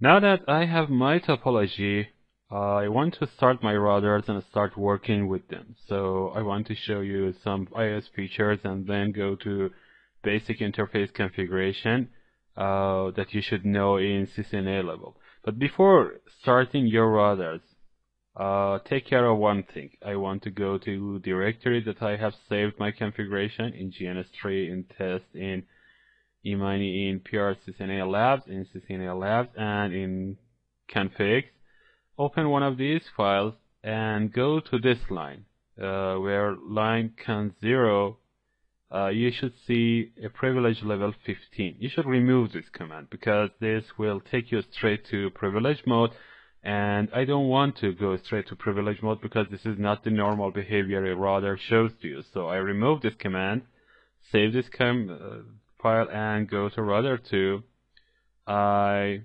Now that I have my topology, I want to start my routers and start working with them. So I want to show you some iOS features and then go to basic interface configuration that you should know in CCNA level. But before starting your routers, take care of one thing. I want to go to directory that I have saved my configuration in GNS3, in test, in eMini, in PR CCNA Labs, in CCNA Labs, and in configs. Open one of these files and go to this line, where line cons 0, you should see a privilege level 15. You should remove this command because this will take you straight to privilege mode, and I don't want to go straight to privilege mode because this is not the normal behavior a router shows to you. So I remove this command, save this file, and go to router 2. I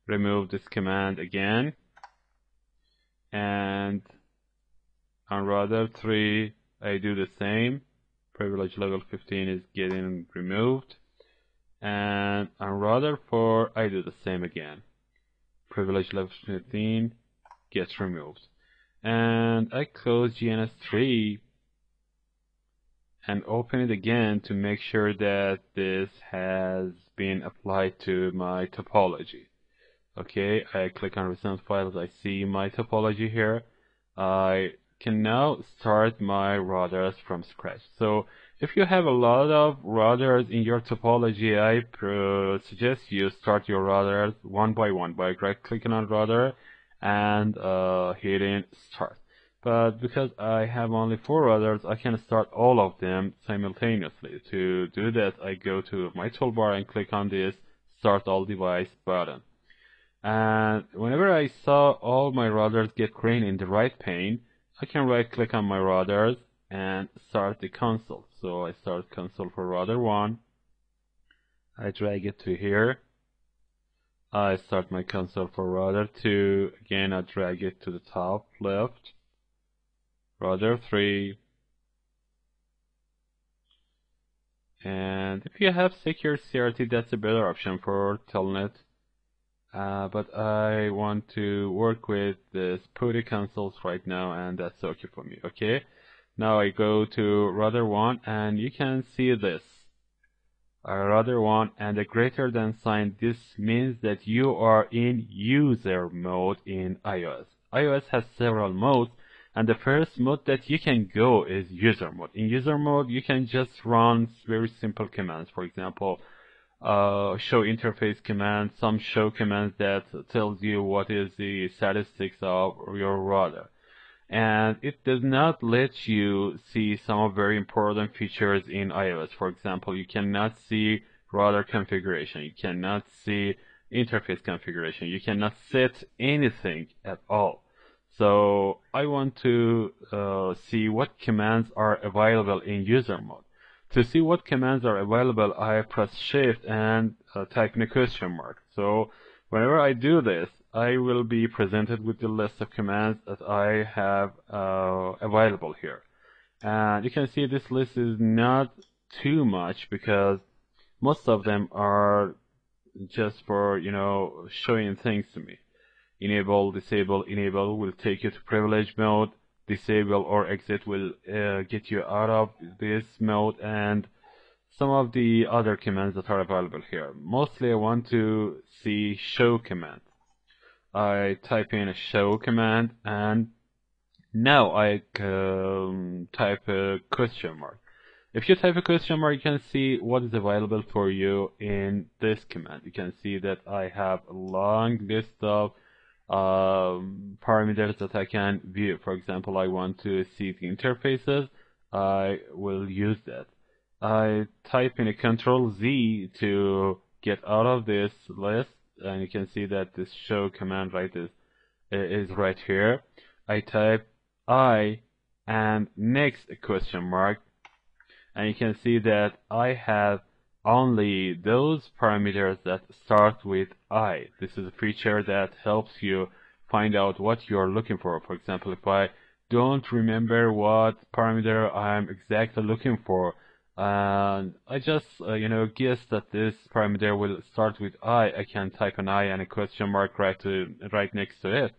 remove this command again, and on router 3 I do the same. Privilege level 15 is getting removed, and on router 4 I do the same again. Privilege level 15 gets removed, and I close GNS3 and open it again to make sure that this has been applied to my topology. Okay, I click on recent files, I see my topology here. I can now start my routers from scratch. So if you have a lot of routers in your topology, I suggest you start your routers one by one by right-clicking on router and hitting start. But because I have only 4 routers, I can start all of them simultaneously. To do that, I go to my toolbar and click on this Start All Device button. And whenever I saw all my routers get green in the right pane, I can right-click on my routers and start the console. So I start console for router 1. I drag it to here. I start my console for router 2. Again, I drag it to the top left. Router 3. And if you have secure CRT, that's a better option for telnet. But I want to work with the PuTTY consoles right now, and that's okay for me. Okay, now I go to router 1, and you can see this. Router 1 and a greater than sign. This means that you are in user mode in iOS. iOS has several modes, and the first mode that you can go is user mode. In user mode, you can just run very simple commands. For example, show interface command, some show commands that tells you what is the statistics of your router. And it does not let you see some of very important features in iOS. For example, you cannot see router configuration, you cannot see interface configuration, you cannot set anything at all. So I want to see what commands are available in user mode. To see what commands are available, I press Shift and type in a question mark. So whenever I do this, I will be presented with the list of commands that I have available here. And you can see this list is not too much because most of them are just for, showing things to me. Enable, disable, enable will take you to privilege mode. Disable or exit will get you out of this mode, and some of the other commands that are available here. Mostly I want to see show command. I type in a show command, and now I type a question mark. If you type a question mark, you can see what is available for you in this command. You can see that I have a long list of parameters that I can view. For example, I want to see the interfaces. I will use that. I type in a Control-Z to get out of this list, and you can see that this show command is right here. I type I and next a question mark, and you can see that I have only those parameters that start with I. This is a feature that helps you find out what you're looking for. For example, if I don't remember what parameter I'm exactly looking for, And I just, guess that this parameter will start with I. I can type an I and a question mark right next to it,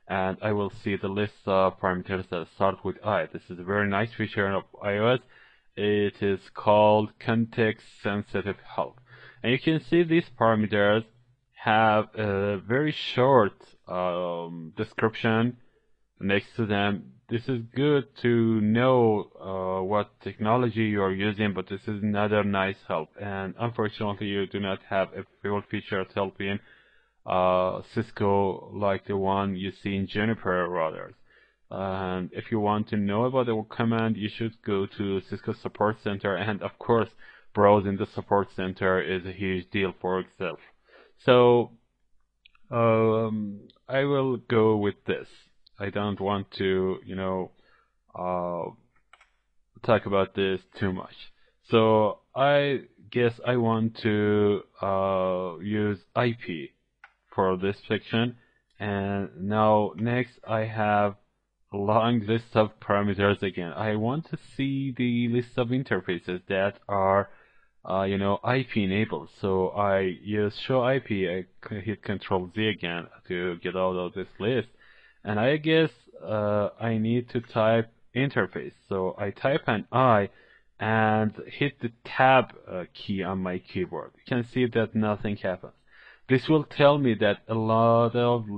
and I will see the list of parameters that start with I. This is a very nice feature of iOS. It is called context-sensitive help. And you can see these parameters have a very short description next to them. This is good to know what technology you are using, but this is another nice help. And unfortunately, you do not have a full featured help in Cisco like the one you see in Juniper routers. And if you want to know about the command, you should go to Cisco Support Center, and of course, browsing the Support Center is a huge deal for itself. So I will go with this. I don't want to, talk about this too much. So I guess I want to use IP for this section. And now next I have a long list of parameters again. I want to see the list of interfaces that are IP enabled. So I use show IP. I hit Control Z again to get out of this list. And I guess I need to type interface. So I type an I and hit the tab key on my keyboard. You can see that nothing happens. This will tell me that a lot of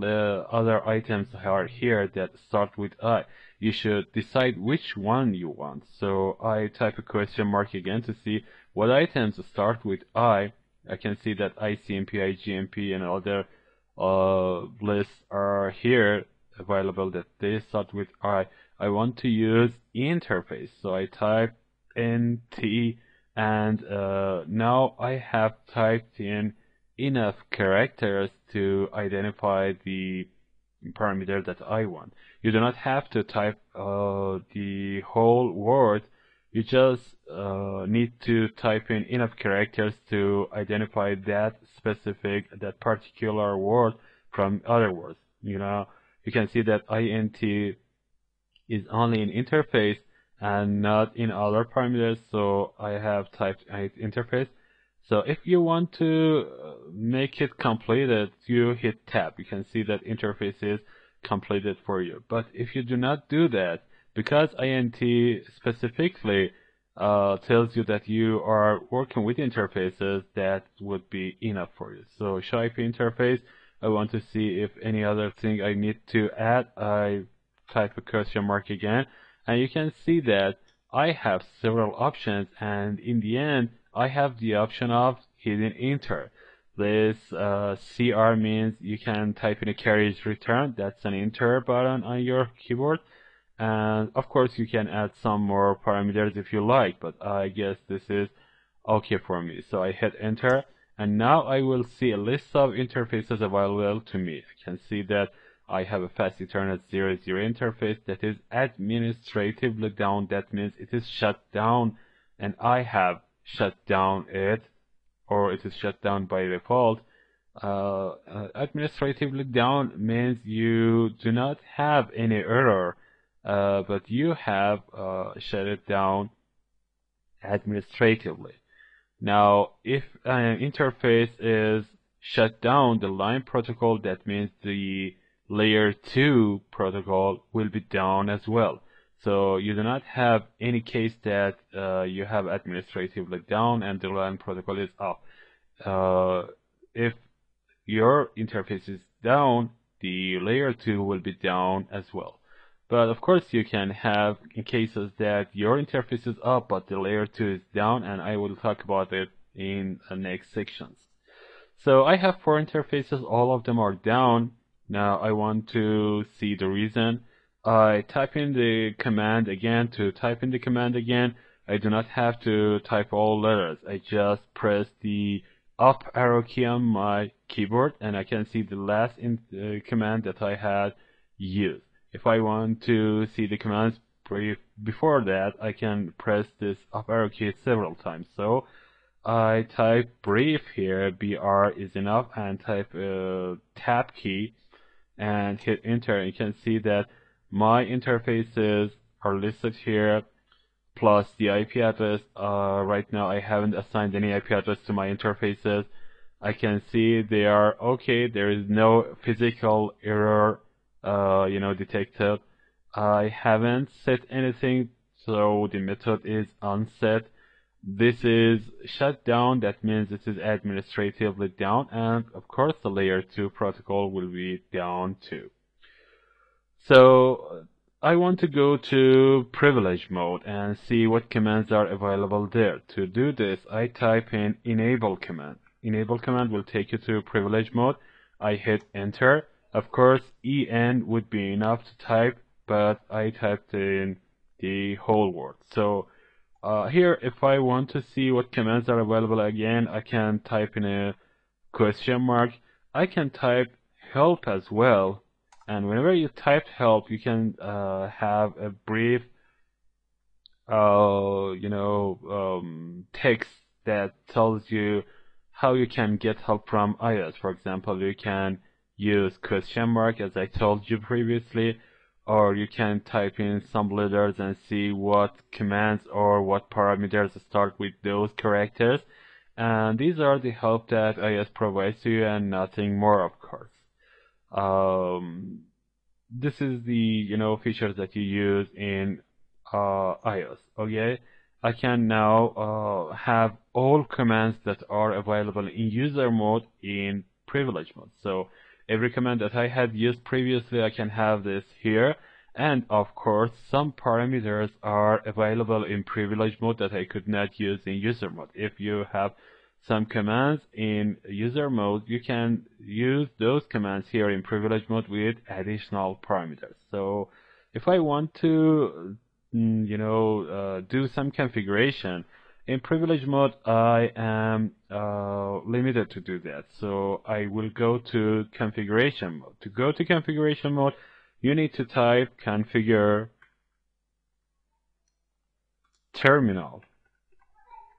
other items are here that start with I. You should decide which one you want. So I type a question mark again to see what items start with I. I can see that ICMP, IGMP, and other lists are here available that they start with I. I want to use interface, so I type NT, and now I have typed in enough characters to identify the parameter that I want. You do not have to type the whole word. You just need to type in enough characters to identify that particular word from other words. You can see that int is only in interface and not in other parameters, so I have typed interface. So if you want to make it completed, you hit tab. You can see that interface is completed for you. But if you do not do that, because int specifically tells you that you are working with interfaces, that would be enough for you. So show IP interface. I want to see if any other thing I need to add. I type a question mark again, and you can see that I have several options, and in the end I have the option of hitting enter. This CR means you can type in a carriage return. That's an enter button on your keyboard. And of course you can add some more parameters if you like, but I guess this is okay for me. So I hit enter, and now I will see a list of interfaces available to me. I can see that I have a fast Ethernet 00 interface that is administratively down. That means it is shut down, and I have shut down it, or it is shut down by default. Administratively down means you do not have any error, but you have shut it down administratively. Now, if an interface is shut down, the line protocol, that means the layer 2 protocol will be down as well. So you do not have any case that you have administratively down and the line protocol is up. If your interface is down, the layer 2 will be down as well. But of course you can have in cases that your interface is up but the layer 2 is down, and I will talk about it in the next sections. So I have 4 interfaces, all of them are down. Now I want to see the reason. I type in the command again. To type in the command again, I do not have to type all letters. I just press the up arrow key on my keyboard, and I can see the last command that I had used. If I want to see the commands before that, I can press this up arrow key several times. So I type brief here, BR is enough, and type tab key and hit enter. You can see that my interfaces are listed here. plus the IP address. Right now I haven't assigned any IP address to my interfaces. I can see they are okay. There is no physical error, detected. I haven't set anything, so the method is unset. This is shut down. That means this is administratively down, and of course the layer 2 protocol will be down too. So I want to go to privilege mode and see what commands are available there. To do this, I type in enable command. Enable command will take you to privilege mode. I hit enter. Of course, EN would be enough to type, but I typed in the whole word. So here, if I want to see what commands are available again, I can type in a question mark. I can type help as well. And whenever you type help, you can have a brief, text that tells you how you can get help from iOS. For example, you can use question mark, as I told you previously, or you can type in some letters and see what commands or what parameters start with those characters. And these are the help that iOS provides to you and nothing more, of course. This is the features that you use in iOS. Okay, I can now have all commands that are available in user mode in privilege mode. So every command that I had used previously, I can have this here. And of course, some parameters are available in privilege mode that I could not use in user mode. If you have some commands in user mode, you can use those commands here in privilege mode with additional parameters. So if I want to do some configuration in privilege mode, I am limited to do that. So I will go to configuration mode. To go to configuration mode, you need to type configure terminal.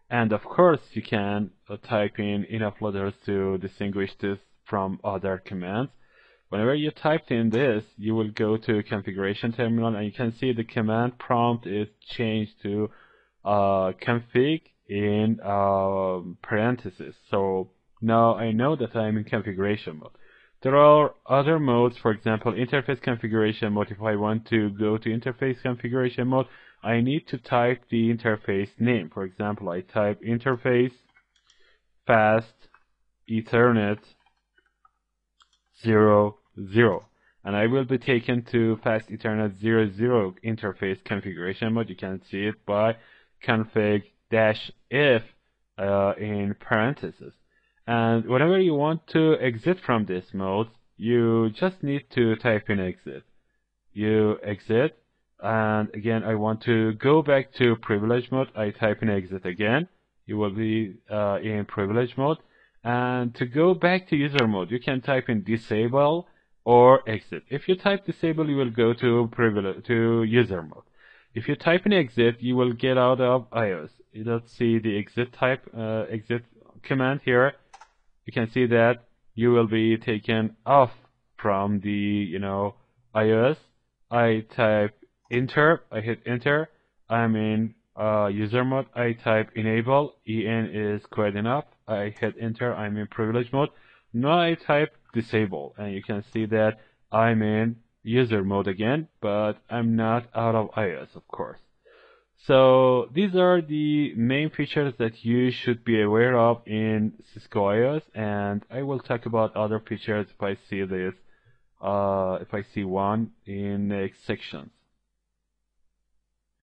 And of course, you can type in enough letters to distinguish this from other commands. Whenever you typed in this, you will go to configuration terminal, and you can see the command prompt is changed to config in parentheses. So now I know that I'm in configuration mode. There are other modes, for example, interface configuration mode. If I want to go to interface configuration mode, I need to type the interface name. For example, I type interface fast Ethernet 00, and I will be taken to fast Ethernet 00 interface configuration mode. You can see it by config-if in parentheses. And whenever you want to exit from this mode, you just need to type in exit. You exit, and again, I want to go back to privilege mode. I type in exit again. You will be in privilege mode. And to go back to user mode, you can type in disable or exit. If you type disable, you will go to user mode. If you type in exit, you will get out of iOS. Let's see the exit command here. You can see that you will be taken off from the iOS. I type enter, I hit enter. I'm in user mode. I type enable, EN is quite enough. I hit enter, I'm in privilege mode. Now I type disable, and you can see that I'm in user mode again, but I'm not out of iOS, of course. So these are the main features that you should be aware of in Cisco iOS, and I will talk about other features if I see this, if I see one in next sections.